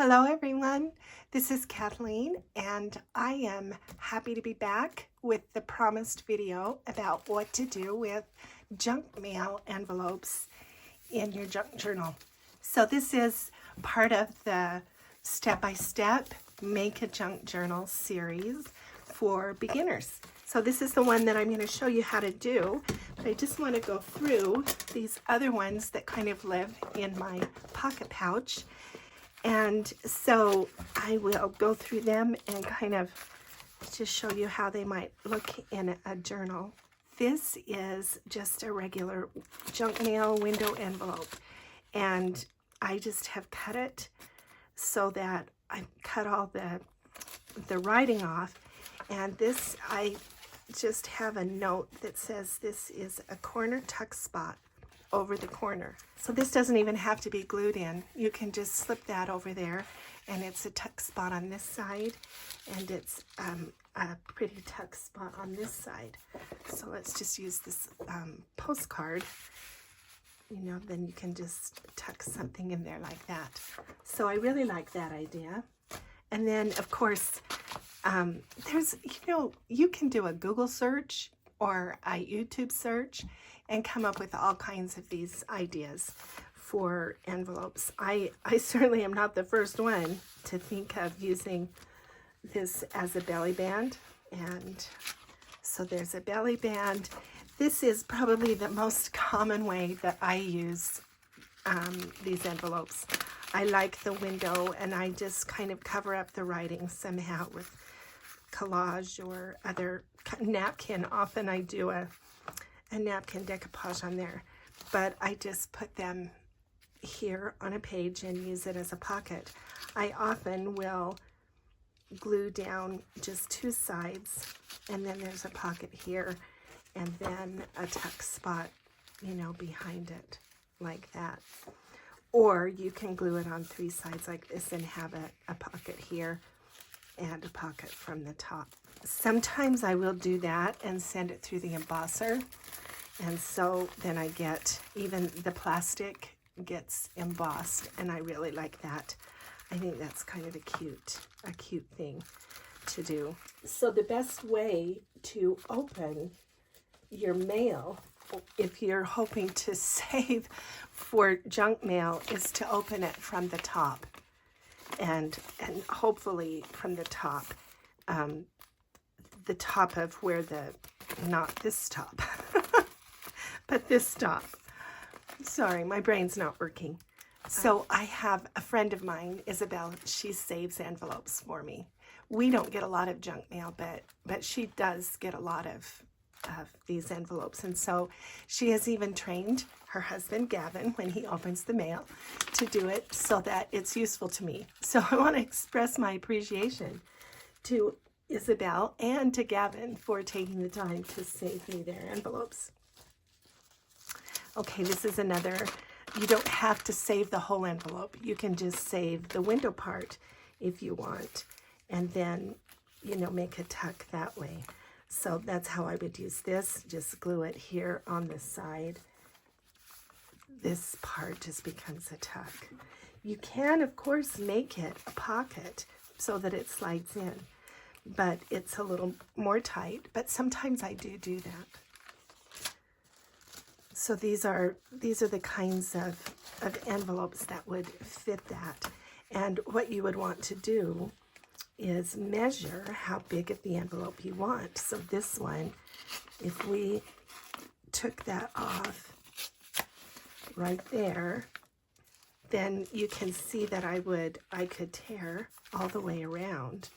Hello everyone, this is Kathleen and I am happy to be back with the promised video about what to do with junk mail envelopes in your junk journal. So this is part of the step-by-step Make a Junk Journal series for beginners. So this is the one that I'm going to show you how to do, but I just want to go through these other ones that kind of live in my pocket pouch. And so I will go through them and kind of just show you how they might look in a journal. This is just a regular junk mail window envelope, and I just have cut it so that I cut all the writing off. And this, I just have a note that says this is a corner tuck spot over the corner. So this doesn't even have to be glued in. You can just slip that over there, and it's a tuck spot on this side, and it's a pretty tuck spot on this side. So let's just use this postcard. You know, then you can just tuck something in there like that. So I really like that idea. And then of course, there's, you can do a Google search or a YouTube search and come up with all kinds of these ideas for envelopes. I certainly am not the first one to think of using this as a belly band. And so there's a belly band. This is probably the most common way that I use these envelopes. I like the window, and I just kind of cover up the writing somehow with collage or other napkin. Often I do a napkin decoupage on there, but I just put them here on a page and use it as a pocket. I often will glue down just two sides, and then there's a pocket here, and then a tuck spot, behind it like that. Or you can glue it on three sides like this and have a pocket here and a pocket from the top. Sometimes I will do that and send it through the embosser, and so then I get, even the plastic gets embossed, and I really like that. I think that's kind of a cute thing to do. So the best way to open your mail, if you're hoping to save for junk mail, is to open it from the top, and hopefully from the top of where not this top, but this top. Sorry, my brain's not working. So I have a friend of mine, Isabel. She saves envelopes for me. We don't get a lot of junk mail, but she does get a lot of these envelopes, and so she has even trained her husband Gavin, when he opens the mail, to do it so that it's useful to me. So I want to express my appreciation to Isabel and to Gavin for taking the time to save me their envelopes. Okay, this is another. You don't have to save the whole envelope. You can just save the window part if you want, and then make a tuck that way. So that's how I would use this. Just glue it here on the side. This part just becomes a tuck. You can, of course, make it a pocket so that it slides in, but it's a little more tight. But sometimes I do that. So these are the kinds of envelopes that would fit that. And what you would want to do is measure how big of the envelope you want. So this one, if we took that off right there, then you can see that I could tear all the way around.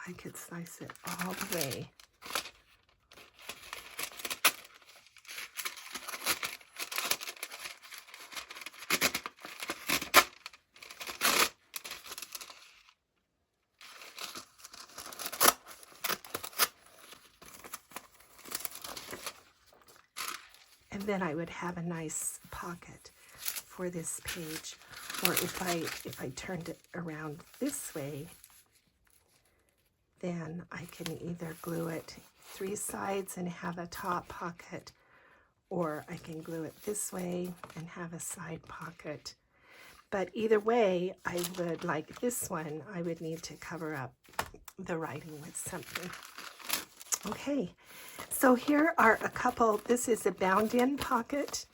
I could slice it all the way. And then I would have a nice pocket for this page. Or if I turned it around this way, then I can either glue it 3 sides and have a top pocket, or I can glue it this way and have a side pocket. But either way, I would, like this one, I would need to cover up the writing with something. Okay, so here are a couple. This is a bound-in pocket.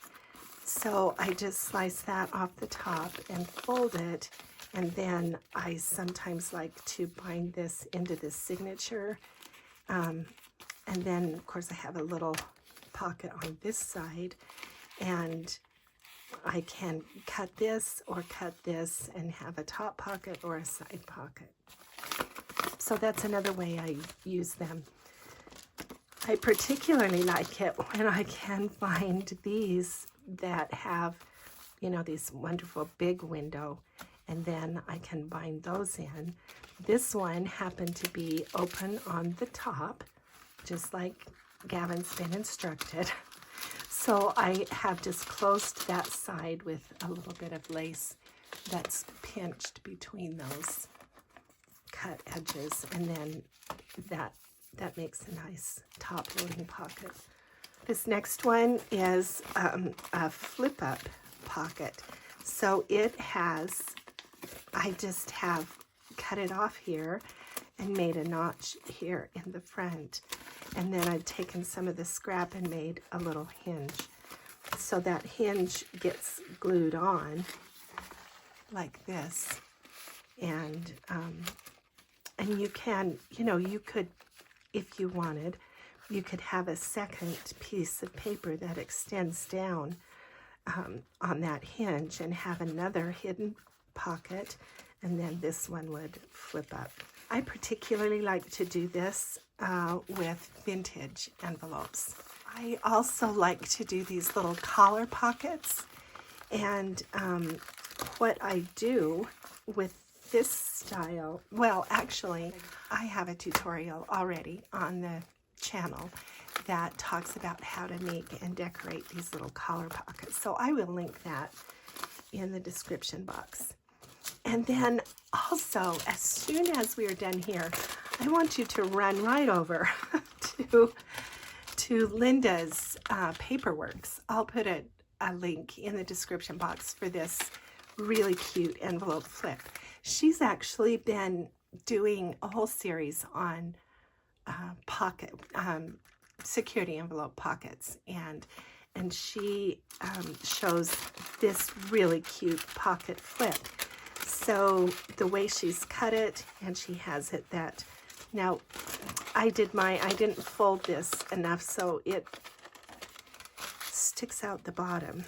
So I just slice that off the top and fold it. And then I sometimes like to bind this into the signature. And then, of course, I have a little pocket on this side. And I can cut this or cut this and have a top pocket or a side pocket. So that's another way I use them. I particularly like it when I can find these that have, you know, these wonderful big window, and then I can bind those in. This one happened to be open on the top, just like Gavin's been instructed. So I have just closed that side with a little bit of lace that's pinched between those cut edges, and then that makes a nice top loading pocket. This next one is a flip up pocket. So it has, I just have cut it off here and made a notch here in the front. And then I've taken some of the scrap and made a little hinge. So that hinge gets glued on like this. And you can, you know, you could, if you wanted, you could have a second piece of paper that extends down on that hinge and have another hidden pocket, and then this one would flip up. I particularly like to do this with vintage envelopes. I also like to do these little collar pockets, and what I do with this style, well, actually, I have a tutorial already on the channel that talks about how to make and decorate these little collar pockets. So I will link that in the description box. And then also, as soon as we are done here, I want you to run right over to Linda's Paperworks. I'll put a link in the description box for this really cute envelope flip. She's actually been doing a whole series on pocket security envelope pockets, and she shows this really cute pocket flip. So the way she's cut it, and she has it that, now I didn't fold this enough so it sticks out the bottom.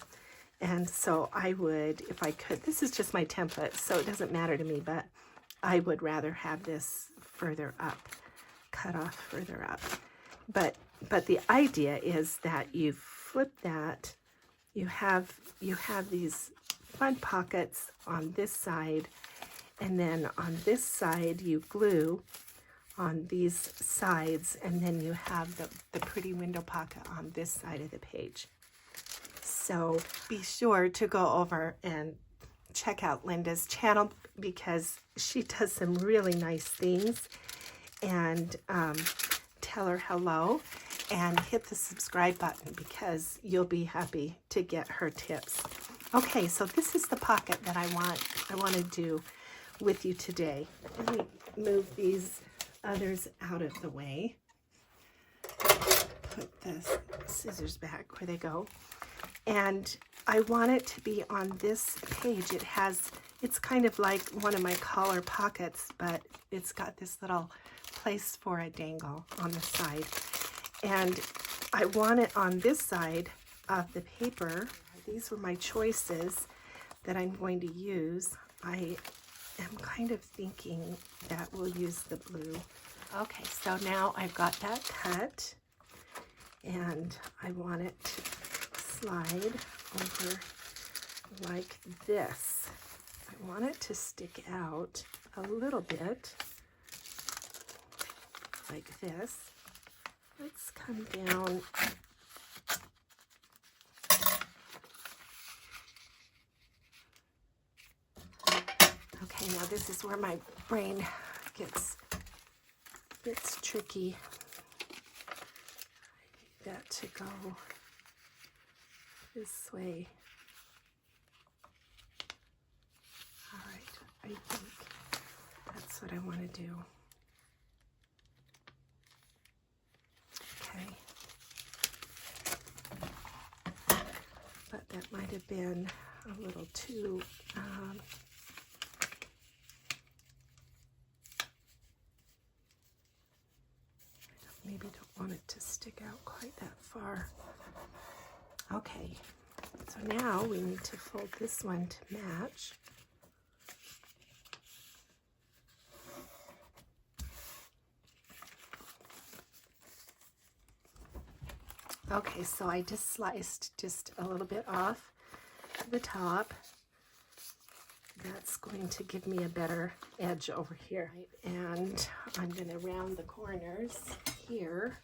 And so I would, if I could, this is just my template, so it doesn't matter to me, but I would rather have this further up, cut off further up. But the idea is that you flip that, you have these front pockets on this side, and then on this side you glue on these sides, and then you have the pretty window pocket on this side of the page. So be sure to go over and check out Linda's channel, because she does some really nice things. And tell her hello and hit the subscribe button, because you'll be happy to get her tips. Okay, so this is the pocket that I want to do with you today. Let me move these others out of the way. Put the scissors back where they go. And I want it to be on this page. It's kind of like one of my collar pockets, but it's got this little place for a dangle on the side. And I want it on this side of the paper. These were my choices that I'm going to use. I am kind of thinking that we'll use the blue. Okay, so now I've got that cut, and I want it to slide over like this. I want it to stick out a little bit like this. Let's come down. Okay, now this is where my brain gets It's tricky. I need that to go this way. All right, I think that's what I want to do. Okay. But that might have been a little too maybe don't want it to stick out quite that far. Okay, so now we need to fold this one to match. Okay, so I just sliced just a little bit off the top. That's going to give me a better edge over here. And I'm going to round the corners here.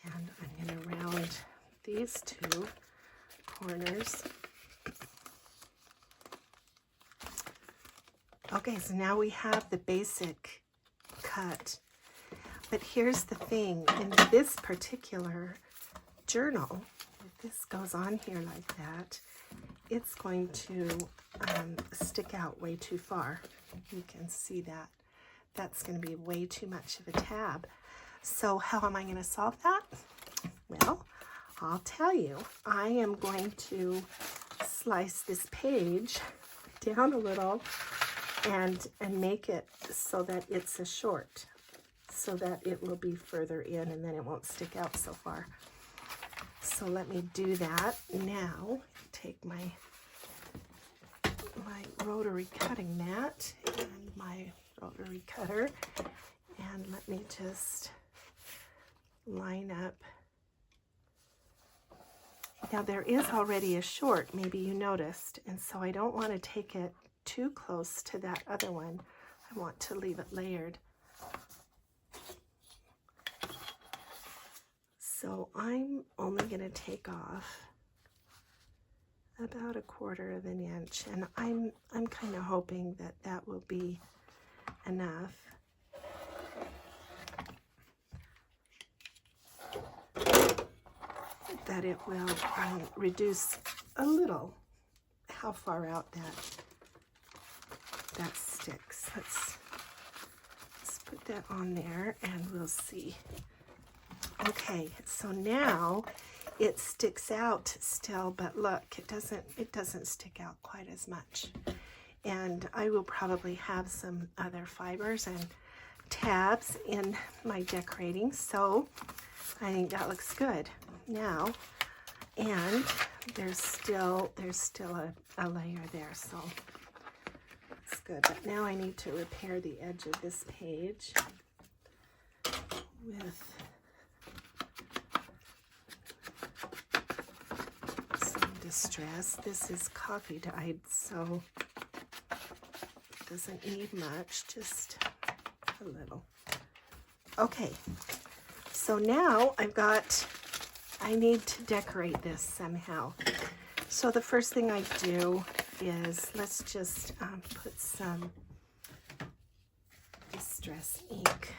And I'm going to round these two corners. Okay, so now we have the basic cut. But here's the thing, in this particular journal, if this goes on here like that, it's going to stick out way too far. You can see that. That's going to be way too much of a tab. So how am I going to solve that? Well, I'll tell you. I am going to slice this page down a little and make it so that it's a short, so that it will be further in and then it won't stick out so far. So let me do that now. Take my rotary cutting mat and my rotary cutter, and let me just line up. Now there is already a short, maybe you noticed, and so I don't want to take it too close to that other one. I want to leave it layered. So I'm only going to take off about 1/4 inch, and I'm kind of hoping that that will be enough. That it will reduce a little how far out that sticks. Let's put that on there and we'll see. Okay, so now it sticks out still, but look, it doesn't stick out quite as much. And I will probably have some other fibers and tabs in my decorating, so I think that looks good now. And there's still a layer there, so it's good. But now I need to repair the edge of this page with some distress. This is coffee dyed, so it doesn't need much, just a little. Okay, so now I need to decorate this somehow. So the first thing I do is let's just put some distress ink,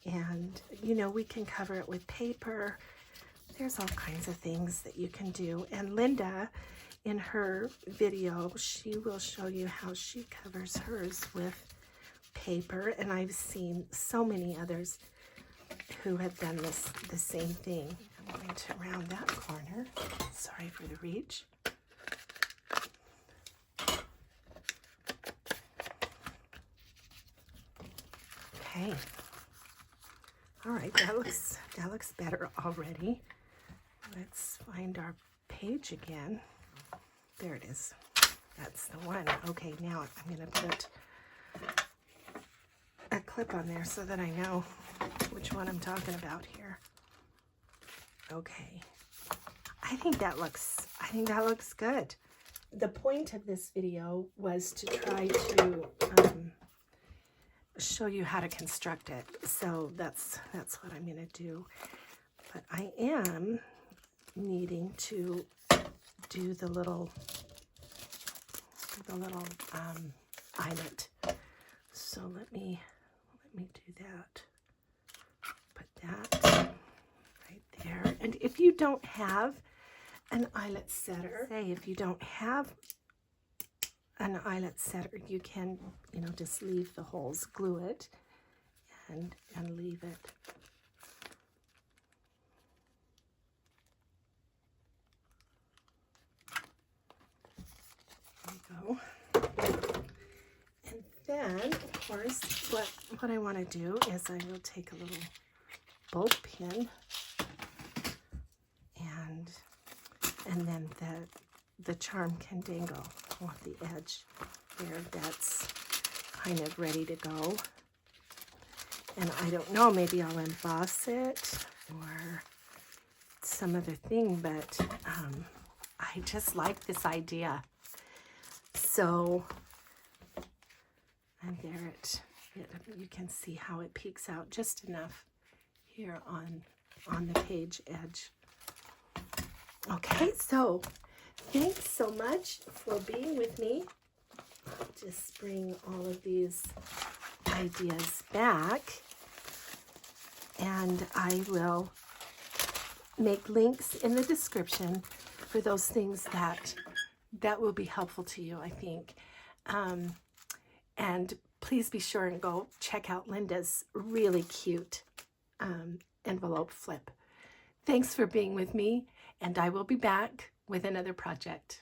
and you know, we can cover it with paper. There's all kinds of things that you can do, and Linda, in her video, she will show you how she covers hers with paper, and I've seen so many others who have done the same thing. I'm going to round that corner. Sorry for the reach. Okay. All right, that looks better already. Let's find our page again. There it is. That's the one. Okay, now I'm going to put a clip on there so that I know which one I'm talking about here. Okay. I think that looks good. The point of this video was to try to show you how to construct it. So that's what I'm going to do. But I am needing to do the little the little eyelet. So let me do that. Put that right there. And if you don't have an eyelet setter, if you don't have an eyelet setter, you can, you know, just leave the holes, glue it, and leave it. Go. And then, of course, what I want to do is I will take a little bolt pin and then the charm can dangle off the edge there. That's kind of ready to go. And I don't know, maybe I'll emboss it or some other thing, but I just like this idea. So, and there you can see how it peeks out just enough here on the page edge. Okay, so thanks so much for being with me. I'll just bring all of these ideas back, and I will make links in the description for those things that will be helpful to you, I think. And please be sure and go check out Linda's really cute envelope flip. Thanks for being with me, and I will be back with another project.